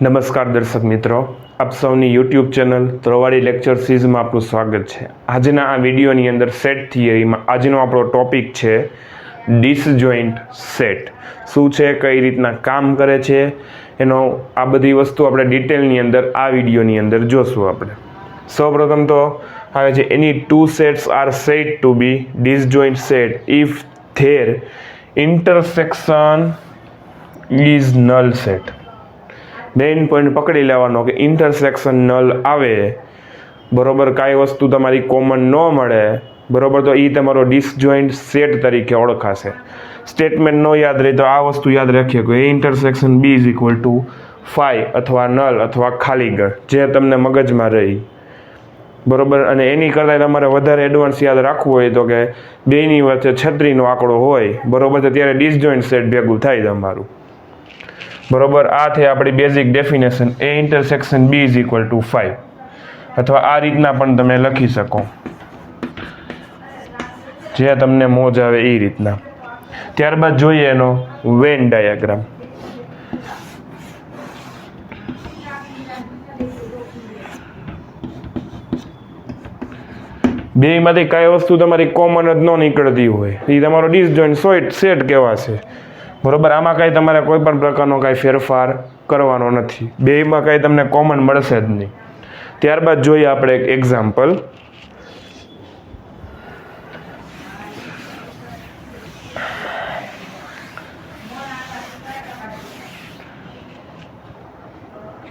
નમસ્કાર દર્શક મિત્રો, આપ સૌની યુટ્યુબ ચેનલ ત્રવાડી લેક્ચર સિરીઝમાં આપનું સ્વાગત છે। આજના આ વિડીયોની અંદર સેટ થિયરીમાં આજનો આપણો ટોપિક છે ડિસજોઇન્ટ સેટ। શું છે, કઈ રીતના કામ કરે છે, એનો આ બધી વસ્તુ આપણે ડિટેલની અંદર આ વિડીયોની અંદર જોશું। આપણે સૌપ્રથમ તો આવે છે એની two sets are said to be disjoint set if their intersection is null set. Main point પકડી લેવાનો કે ઇન્ટરસેક્શન નલ આવે બરોબર, કાંઈ વસ્તુ તમારી કોમન ન મળે બરોબર, તો એ તમારો ડિસજોઇન્ટ સેટ તરીકે ઓળખાશે। સ્ટેટમેન્ટ ન યાદ રહે તો આ વસ્તુ યાદ રાખીએ કે intersection B is equal to 5 અથવા નલ અથવા ખાલી ગણ, જે તમને મગજમાં રહી બરોબર। અને એની કરતાં તમારે વધારે એડવાન્સ યાદ રાખવું હોય તો કે બેની વચ્ચે 36નો આંકડો હોય બરોબર, તો ત્યારે ડિસજોઇન્ટ સેટ ભેગું થાય તમારું બરોબર। આ થઈ આપણી basic definition, A intersection B is equal to 5, અથવા આ રીતના પણ તમે લખી શકો, જે તમને મોજ આવે એ રીતના। ત્યારબાદ જોઈએ એનો વેન ડાયાગ્રામ। બેમાંથી કઈ વસ્તુ તમારી કોમન જ ન નીકળતી હોય એ તમારો ડિસજોઇન્ટ સેટ કહેવાશે બરોબર। આમાં કાંઈ તમારે કોઈ પણ પ્રકારનો કાંઈ ફેરફાર કરવાનો નથી, બેમાં કાંઈ તમને કોમન મળશે જ નહીં। ત્યારબાદ જોઈએ આપણે એક એક્ઝામ્પલ।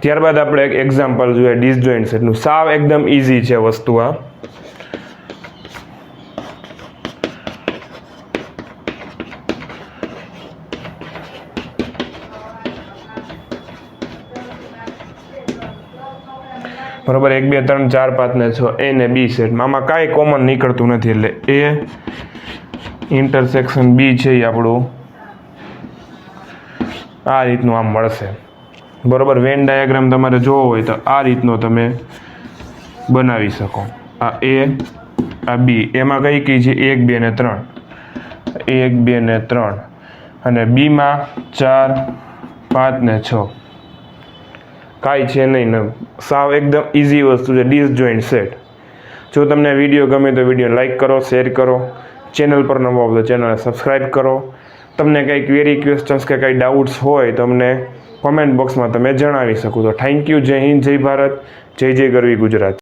ત્યારબાદ આપણે એક એક્ઝામ્પલ જોઈએ ડિસજોઇન્ટ સેટનું, સાવ એકદમ ઇઝી છે વસ્તુ આ। બરોબર, 1 2 3 4 5 ને 6 એ ને બી સેટમાં આમાં કાંઈ કોમન નીકળતું નથી, એટલે એ ઇન્ટરસેક્શન બી છે એ આપણું આ રીતનું આમ મળશે બરોબર। વેન ડાયાગ્રામ તમારે જોવો હોય તો આ રીતનો તમે બનાવી શકો। આ એ, આ બી, એમાં કઈ કઈ છે 1 2 ને 3, 1 2 ને 3, અને બીમાં 4 5 ને 6 કાંઈ છે નહીં ને, સાવ એકદમ ઇઝી વસ્તુ છે ડિસજોઇન્ટ સેટ। જો તમને વિડીયો ગમે તો વિડીયો લાઇક કરો, શેર કરો, ચેનલ પર નવો આવો તો ચેનલને સબસ્ક્રાઈબ કરો। તમને કંઈ ક્વેરી ક્વેશ્ચન્સ કે કંઈ ડાઉટ્સ હોય તો અમને કોમેન્ટ બોક્સમાં તમે જણાવી શકો છો। Thank you. જય હિન્દ, જય ભારત, જય જય ગરવી ગુજરાત।